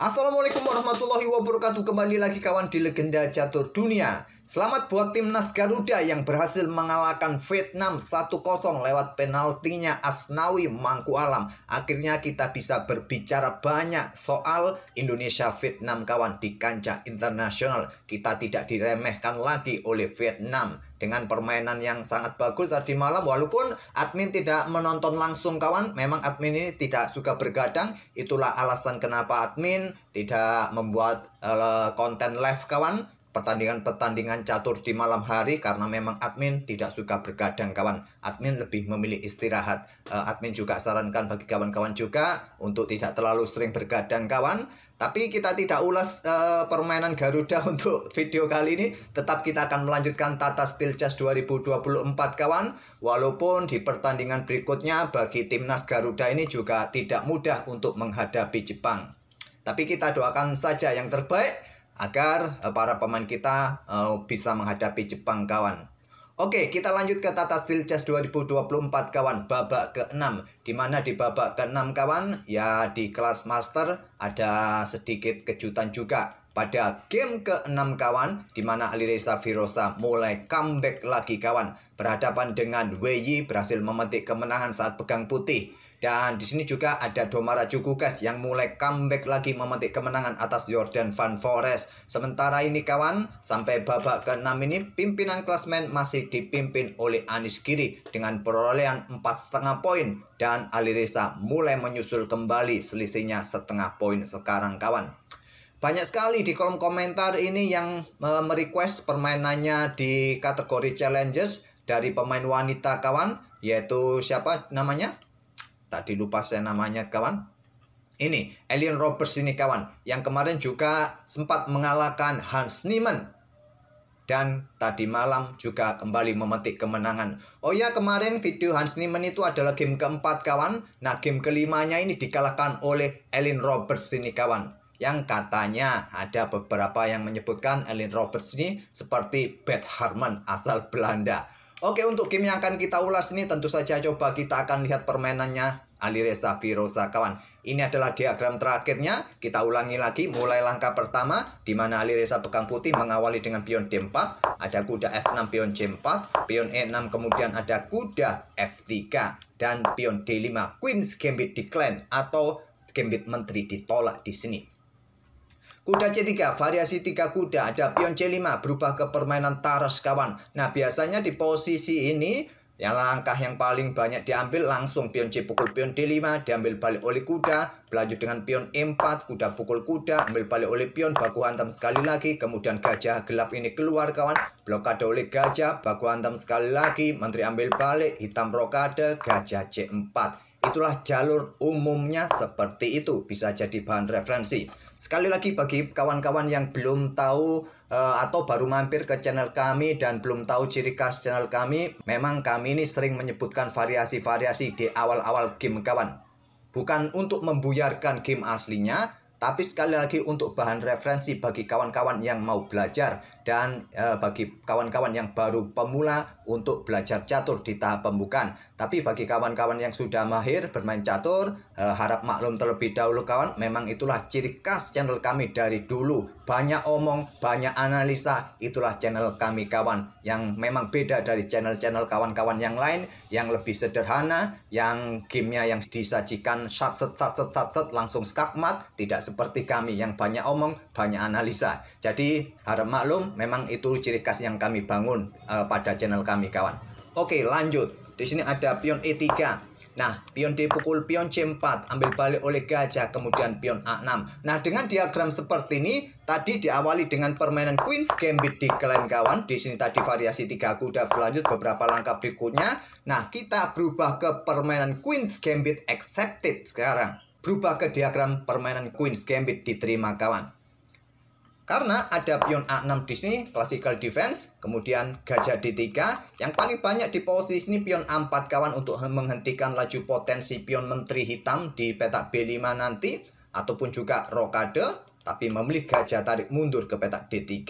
Assalamualaikum warahmatullahi wabarakatuh. Kembali lagi kawan di Legenda Catur Dunia. Selamat buat timnas Garuda yang berhasil mengalahkan Vietnam 1-0 lewat penaltinya Asnawi Mangku Alam. Akhirnya kita bisa berbicara banyak soal Indonesia-Vietnam kawan di kancah internasional. Kita tidak diremehkan lagi oleh Vietnam dengan permainan yang sangat bagus tadi malam. Walaupun admin tidak menonton langsung kawan, memang admin ini tidak suka bergadang. Itulah alasan kenapa admin tidak membuat konten live kawan, pertandingan-pertandingan catur di malam hari, karena memang admin tidak suka bergadang kawan. Admin lebih memilih istirahat. Admin juga sarankan bagi kawan-kawan juga untuk tidak terlalu sering bergadang kawan. Tapi kita tidak ulas permainan Garuda untuk video kali ini. Tetap kita akan melanjutkan Tata Steel Chess 2024 kawan. Walaupun di pertandingan berikutnya bagi timnas Garuda ini juga tidak mudah untuk menghadapi Jepang. Tapi kita doakan saja yang terbaik agar para pemain kita bisa menghadapi Jepang kawan. Oke, kita lanjut ke Tata Steel Chess 2024 kawan, babak ke-6. Dimana di babak ke-6 kawan, ya di kelas master ada sedikit kejutan juga. Pada game ke-6 kawan, dimana Alireza Firoza mulai comeback lagi kawan. Berhadapan dengan Wei Yi, berhasil memetik kemenangan saat pegang putih. Dan di sini juga ada Domara Cukukas yang mulai comeback lagi memetik kemenangan atas Jordan Van Foreest. Sementara ini kawan, sampai babak ke-6 ini pimpinan klasmen masih dipimpin oleh Anish Giri dengan perolehan 4,5 poin. Dan Alireza mulai menyusul kembali, selisihnya setengah poin sekarang kawan. Banyak sekali di kolom komentar ini yang merequest permainannya di kategori challenges dari pemain wanita kawan. Yaitu siapa namanya? Tadi lupa saya namanya kawan. Ini Elin Roberts ini kawan, yang kemarin juga sempat mengalahkan Hans Niemann. Dan tadi malam juga kembali memetik kemenangan. Oh ya, kemarin video Hans Niemann itu adalah game keempat kawan. Nah, game kelimanya ini dikalahkan oleh Elin Roberts ini kawan. Yang katanya ada beberapa yang menyebutkan Elin Roberts ini seperti Beth Harmon asal Belanda. Oke, untuk game yang akan kita ulas ini tentu saja coba kita akan lihat permainannya Alireza Firoza kawan. Ini adalah diagram terakhirnya. Kita ulangi lagi mulai langkah pertama, di mana Alireza pegang putih mengawali dengan pion D4, ada kuda F6 pion C4, pion E6 kemudian ada kuda F3 dan pion D5 Queen's Gambit decline atau gambit menteri ditolak di sini. Kuda C3, variasi 3 kuda, ada pion C5, berubah ke permainan taras kawan. Nah, biasanya di posisi ini, yang langkah yang paling banyak diambil langsung pion C pukul pion D5, diambil balik oleh kuda, berlanjut dengan pion E4, kuda pukul kuda, ambil balik oleh pion, baku hantam sekali lagi, kemudian gajah gelap ini keluar kawan, blokade oleh gajah, baku hantam sekali lagi, menteri ambil balik, hitam rokade, gajah C4. Itulah jalur umumnya seperti itu, bisa jadi bahan referensi. Sekali lagi bagi kawan-kawan yang belum tahu atau baru mampir ke channel kami dan belum tahu ciri khas channel kami, memang kami ini sering menyebutkan variasi-variasi di awal-awal game kawan. Bukan untuk membuyarkan game aslinya, tapi sekali lagi untuk bahan referensi bagi kawan-kawan yang mau belajar dan bagi kawan-kawan yang baru pemula untuk belajar catur di tahap pembukaan. Tapi bagi kawan-kawan yang sudah mahir bermain catur, harap maklum terlebih dahulu kawan, memang itulah ciri khas channel kami dari dulu. Banyak omong, banyak analisa, itulah channel kami kawan. Yang memang beda dari channel-channel kawan-kawan yang lain, yang lebih sederhana, yang gamenya yang disajikan satset langsung skakmat, tidak seperti kami yang banyak omong, banyak analisa. Jadi harap maklum, memang itu ciri khas yang kami bangun pada channel kami kawan. Oke, lanjut. Di sini ada pion E3. Nah, pion D pukul pion C4, ambil balik oleh gajah, kemudian pion A6. Nah, dengan diagram seperti ini, tadi diawali dengan permainan Queen's Gambit decline kawan. Di sini tadi variasi 3 kuda, berlanjut beberapa langkah berikutnya. Nah, kita berubah ke permainan Queen's Gambit accepted sekarang. Berubah ke diagram permainan Queen's Gambit diterima kawan. Karena ada pion A6 di sini, classical defense, kemudian gajah D3, yang paling banyak di posisi ini pion A4 kawan untuk menghentikan laju potensi pion menteri hitam di petak B5 nanti, ataupun juga rokade, tapi memilih gajah tarik mundur ke petak D3.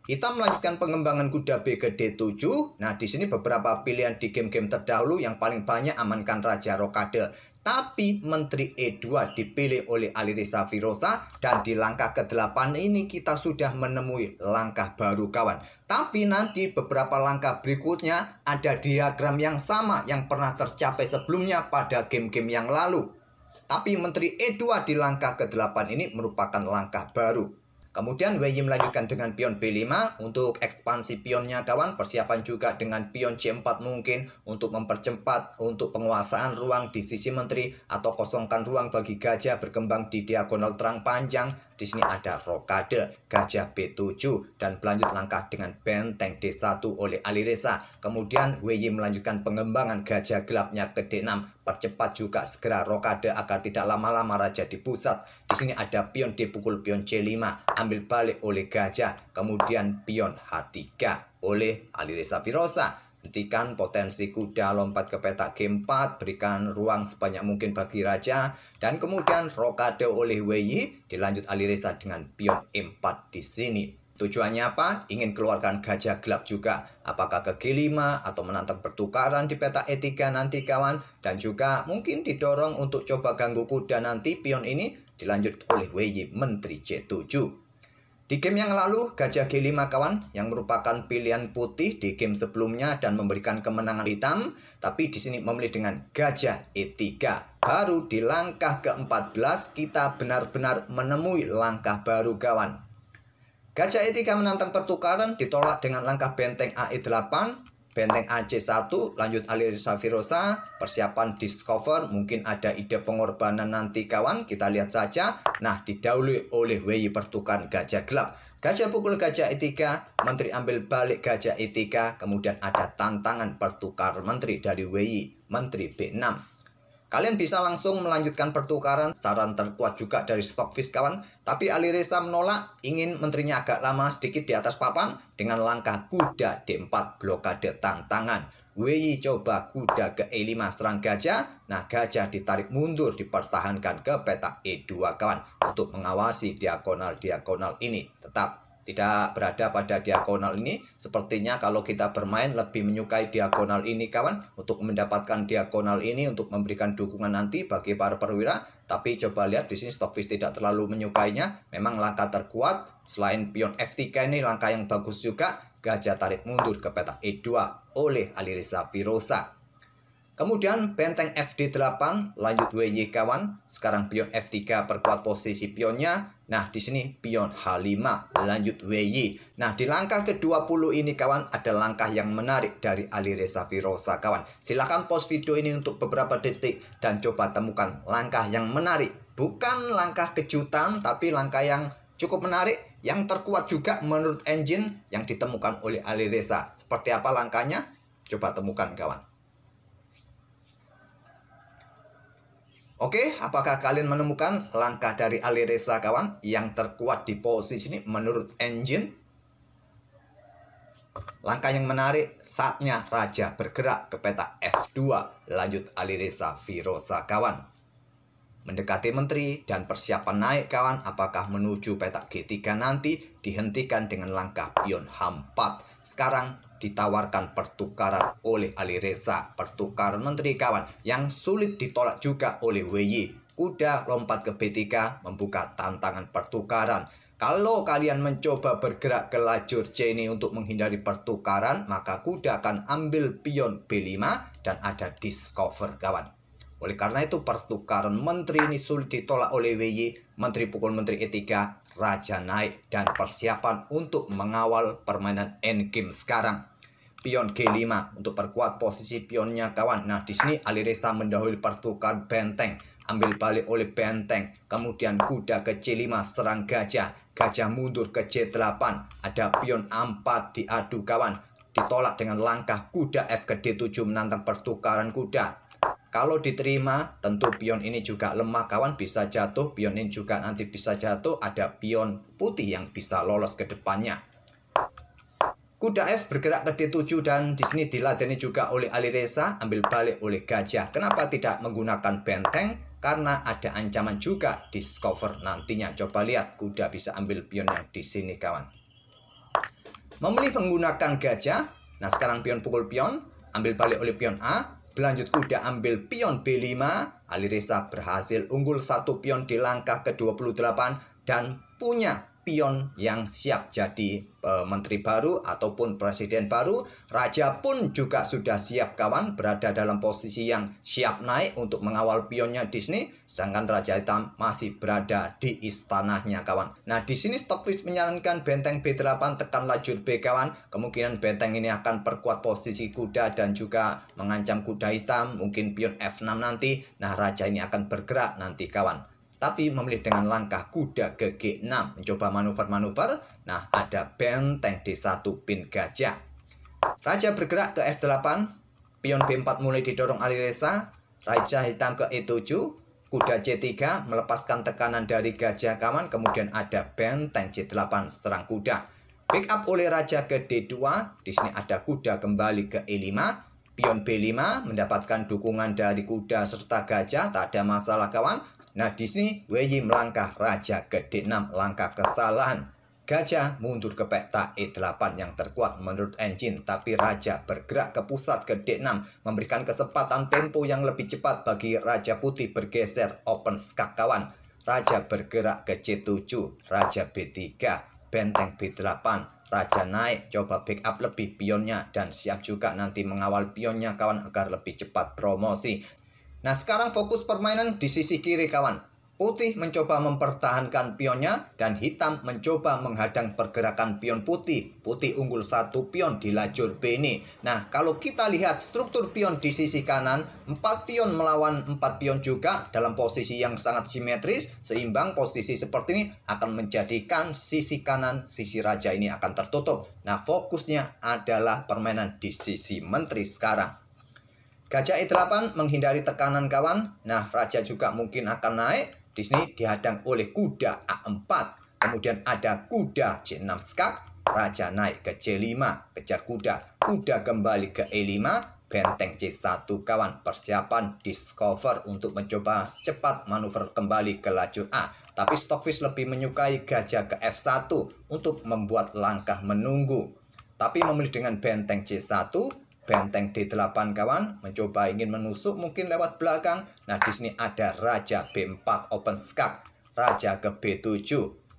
Hitam melanjutkan pengembangan kuda B ke D7. Nah, di sini beberapa pilihan di game-game terdahulu yang paling banyak amankan raja rokade. Tapi Menteri E2 dipilih oleh Alireza Firosa dan di langkah ke-8 ini kita sudah menemui langkah baru kawan. Tapi nanti beberapa langkah berikutnya ada diagram yang sama yang pernah tercapai sebelumnya pada game-game yang lalu. Tapi Menteri E2 di langkah ke-8 ini merupakan langkah baru. Kemudian WY melanjutkan dengan pion B5 untuk ekspansi pionnya kawan. Persiapan juga dengan pion C4 mungkin untuk mempercepat untuk penguasaan ruang di sisi menteri atau kosongkan ruang bagi gajah berkembang di diagonal terang panjang. Di sini ada rokade, gajah B7 dan berlanjut langkah dengan benteng D1 oleh Alireza. Kemudian WY melanjutkan pengembangan gajah gelapnya ke D6. Percepat juga segera rokade agar tidak lama-lama raja di pusat. Di sini ada pion D pukul pion C5, ambil balik oleh gajah. Kemudian pion H3 oleh Alireza Firosa. Hentikan potensi kuda lompat ke petak G4, berikan ruang sebanyak mungkin bagi raja. Dan kemudian rokade oleh WY, dilanjut Alireza dengan pion E4 di sini. Tujuannya apa? Ingin keluarkan gajah gelap juga. Apakah ke G5 atau menantang pertukaran di peta E3 nanti kawan. Dan juga mungkin didorong untuk coba ganggu kuda nanti pion ini. Dilanjut oleh WY Menteri C7. Di game yang lalu, gajah G5 kawan, yang merupakan pilihan putih di game sebelumnya dan memberikan kemenangan hitam. Tapi di sini memilih dengan gajah E3. Baru di langkah ke-14 kita benar-benar menemui langkah baru kawan. Gajah E3 menantang pertukaran ditolak dengan langkah benteng AE8. Benteng AC1, lanjut Alireza Firosa, persiapan discover, mungkin ada ide pengorbanan nanti kawan, kita lihat saja. Nah, didahului oleh WY pertukaran gajah gelap. Gajah pukul gajah E3, menteri ambil balik gajah E3, kemudian ada tantangan pertukar menteri dari WY, menteri B6. Kalian bisa langsung melanjutkan pertukaran, saran terkuat juga dari Stockfish kawan. Tapi Alireza menolak, ingin menterinya agak lama sedikit di atas papan dengan langkah kuda D4 blokade tantangan. WY coba kuda ke E5 serang gajah. Nah, gajah ditarik mundur dipertahankan ke petak E2 kawan untuk mengawasi diagonal-diagonal ini. Tetap tidak berada pada diagonal ini. Sepertinya kalau kita bermain lebih menyukai diagonal ini kawan. Untuk mendapatkan diagonal ini untuk memberikan dukungan nanti bagi para perwira. Tapi coba lihat di sini Stockfish tidak terlalu menyukainya. Memang langkah terkuat selain pion F3 ini langkah yang bagus juga. Gajah tarik mundur ke petak E2 oleh Alireza Firosa. Kemudian benteng FD8 lanjut WY kawan. Sekarang pion F3 perkuat posisi pionnya. Nah, di sini pion H5 lanjut WY. Nah, di langkah ke-20 ini kawan ada langkah yang menarik dari Alireza Firosa kawan. Silahkan pause video ini untuk beberapa detik dan coba temukan langkah yang menarik. Bukan langkah kejutan tapi langkah yang cukup menarik, yang terkuat juga menurut engine yang ditemukan oleh Alireza. Seperti apa langkahnya? Coba temukan kawan. Oke, apakah kalian menemukan langkah dari Alireza kawan yang terkuat di posisi ini menurut engine? Langkah yang menarik, saatnya raja bergerak ke petak F2, lanjut Alireza Firosa kawan. Mendekati menteri dan persiapan naik kawan, apakah menuju petak G3 nanti dihentikan dengan langkah pion H4. Sekarang ditawarkan pertukaran oleh Alireza, pertukaran menteri kawan yang sulit ditolak juga oleh WY. Kuda lompat ke B3 membuka tantangan pertukaran. Kalau kalian mencoba bergerak ke lajur C ini untuk menghindari pertukaran, maka kuda akan ambil pion B5 dan ada discover kawan. Oleh karena itu pertukaran menteri ini sulit ditolak oleh WY. Menteri pukul menteri E3, raja naik dan persiapan untuk mengawal permainan endgame sekarang. Pion G5 untuk perkuat posisi pionnya kawan. Nah, di sini Alireza mendahului pertukaran benteng, ambil balik oleh benteng. Kemudian kuda ke C5 serang gajah. Gajah mundur ke C8. Ada pion A4 diadu kawan. Ditolak dengan langkah kuda F ke D7 menantang pertukaran kuda. Kalau diterima, tentu pion ini juga lemah kawan, bisa jatuh. Pion ini juga nanti bisa jatuh. Ada pion putih yang bisa lolos ke depannya. Kuda F bergerak ke D7 dan di sini diladeni juga oleh Alireza, ambil balik oleh gajah. Kenapa tidak menggunakan benteng? Karena ada ancaman juga discover nantinya. Coba lihat, kuda bisa ambil pion yang di sini kawan. Memilih menggunakan gajah. Nah, sekarang pion pukul pion, ambil balik oleh pion A. Berlanjut kuda ambil pion B5, Alireza berhasil unggul 1 pion di langkah ke-28 dan punya pion yang siap jadi menteri baru ataupun presiden baru. Raja pun juga sudah siap kawan, berada dalam posisi yang siap naik untuk mengawal pionnya Disney, sedangkan Raja Hitam masih berada di istananya kawan. Nah, di sini Stockfish menyarankan benteng B8 tekan lajur B kawan. Kemungkinan benteng ini akan perkuat posisi kuda dan juga mengancam kuda hitam, mungkin pion F6 nanti. Nah, Raja ini akan bergerak nanti kawan, tapi memilih dengan langkah kuda ke G6, mencoba manuver-manuver. Nah, ada benteng D1 pin gajah. Raja bergerak ke F8, pion B4 mulai didorong Alireza. Raja hitam ke E7, kuda C3 melepaskan tekanan dari gajah kawan. Kemudian ada benteng C8 serang kuda. Backup oleh Raja ke D2, di sini ada kuda kembali ke E5. Pion B5 mendapatkan dukungan dari kuda serta gajah, tak ada masalah kawan. Nah, di sini Wei melangkah Raja ke D6, langkah kesalahan. Gajah mundur ke peta E8 yang terkuat menurut engine, tapi Raja bergerak ke pusat ke D6, memberikan kesempatan tempo yang lebih cepat bagi Raja Putih bergeser open skak kawan. Raja bergerak ke C7, Raja B3, benteng B8. Raja naik, coba backup lebih pionnya dan siap juga nanti mengawal pionnya kawan agar lebih cepat promosi. Nah, sekarang fokus permainan di sisi kiri kawan. Putih mencoba mempertahankan pionnya dan hitam mencoba menghadang pergerakan pion putih. Putih unggul 1 pion di lajur B ini. Nah, kalau kita lihat struktur pion di sisi kanan, 4 pion melawan 4 pion juga dalam posisi yang sangat simetris, seimbang. Posisi seperti ini akan menjadikan sisi kanan, sisi raja ini akan tertutup. Nah, fokusnya adalah permainan di sisi menteri sekarang. Gajah E8 menghindari tekanan kawan. Nah, Raja juga mungkin akan naik. Di sini dihadang oleh kuda A4. Kemudian ada kuda C6 skak. Raja naik ke C5, kejar kuda. Kuda kembali ke E5, benteng C1 kawan. Persiapan discover untuk mencoba cepat manuver kembali ke lajur A. Tapi Stockfish lebih menyukai gajah ke F1 untuk membuat langkah menunggu. Tapi memilih dengan benteng C1, benteng D8 kawan, mencoba ingin menusuk mungkin lewat belakang. Nah, di sini ada Raja B4 open skak, Raja ke B7,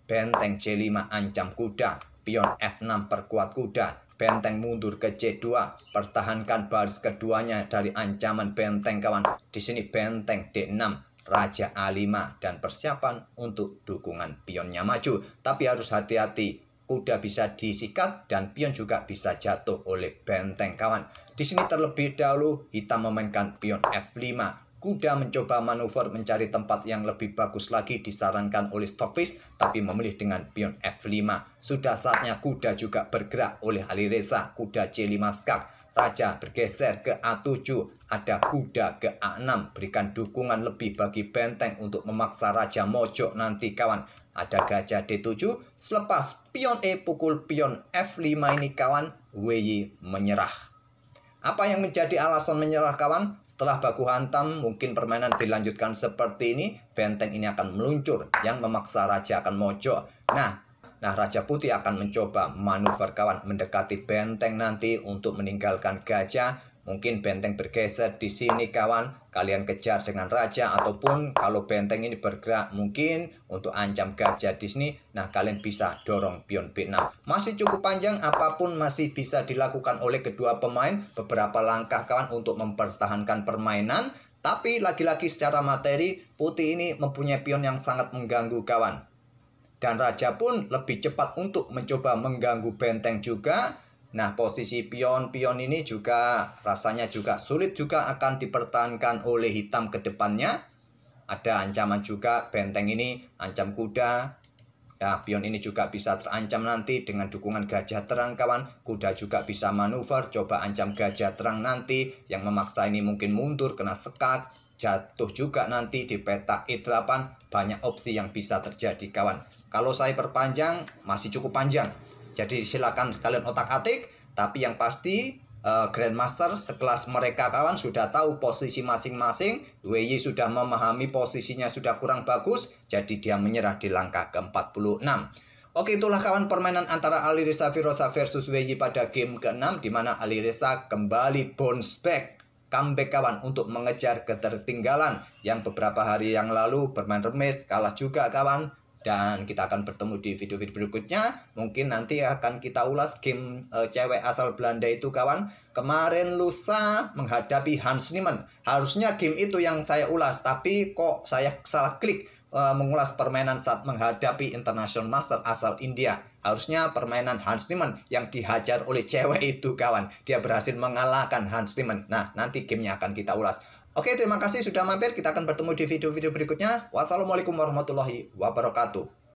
benteng C5 ancam kuda, pion F6 perkuat kuda, benteng mundur ke C2, pertahankan baris keduanya dari ancaman benteng kawan. Di sini benteng D6, Raja A5 dan persiapan untuk dukungan pionnya maju. Tapi harus hati-hati. Kuda bisa disikat dan pion juga bisa jatuh oleh benteng kawan. Di sini terlebih dahulu hitam memainkan pion F5. Kuda mencoba manuver mencari tempat yang lebih bagus lagi disarankan oleh Stockfish, tapi memilih dengan pion F5. Sudah saatnya kuda juga bergerak oleh Alireza. Kuda C5 skak. Raja bergeser ke A7. Ada kuda ke A6. Berikan dukungan lebih bagi benteng untuk memaksa Raja mojok nanti kawan. Ada gajah D7, selepas pion E pukul pion F5 ini kawan, Wei menyerah. Apa yang menjadi alasan menyerah kawan? Setelah baku hantam, mungkin permainan dilanjutkan seperti ini, benteng ini akan meluncur, yang memaksa Raja akan mojok. Nah, Raja Putih akan mencoba manuver kawan, mendekati benteng nanti untuk meninggalkan gajah. Mungkin benteng bergeser di sini kawan, kalian kejar dengan Raja, ataupun kalau benteng ini bergerak mungkin untuk ancam gajah di sini. Nah, kalian bisa dorong pion B6. Masih cukup panjang, apapun masih bisa dilakukan oleh kedua pemain. Beberapa langkah kawan untuk mempertahankan permainan. Tapi lagi-lagi secara materi, Putih ini mempunyai pion yang sangat mengganggu kawan. Dan Raja pun lebih cepat untuk mencoba mengganggu benteng juga. Nah, posisi pion-pion ini juga rasanya juga sulit juga akan dipertahankan oleh hitam ke depannya. Ada ancaman juga benteng ini, ancam kuda. Nah, pion ini juga bisa terancam nanti dengan dukungan gajah terang kawan. Kuda juga bisa manuver, coba ancam gajah terang nanti. Yang memaksa ini mungkin mundur, kena sekak. Jatuh juga nanti di peta E8. Banyak opsi yang bisa terjadi kawan. Kalau saya perpanjang, masih cukup panjang. Jadi silakan kalian otak-atik, tapi yang pasti Grandmaster sekelas mereka kawan sudah tahu posisi masing-masing. Wei sudah memahami posisinya sudah kurang bagus, jadi dia menyerah di langkah ke-46. Oke, itulah kawan permainan antara Alireza Firoza versus Wei pada game ke-6, di mana Alireza kembali bounce back comeback kawan untuk mengejar ketertinggalan yang beberapa hari yang lalu bermain remis kalah juga kawan. Dan kita akan bertemu di video-video berikutnya. Mungkin nanti akan kita ulas game cewek asal Belanda itu kawan. Kemarin lusa menghadapi Hans Niemann. Harusnya game itu yang saya ulas, tapi kok saya salah klik mengulas permainan saat menghadapi International Master asal India. Harusnya permainan Hans Niemann yang dihajar oleh cewek itu kawan. Dia berhasil mengalahkan Hans Niemann. Nah, nanti gamenya akan kita ulas. Oke, terima kasih sudah mampir. Kita akan bertemu di video-video berikutnya. Wassalamualaikum warahmatullahi wabarakatuh.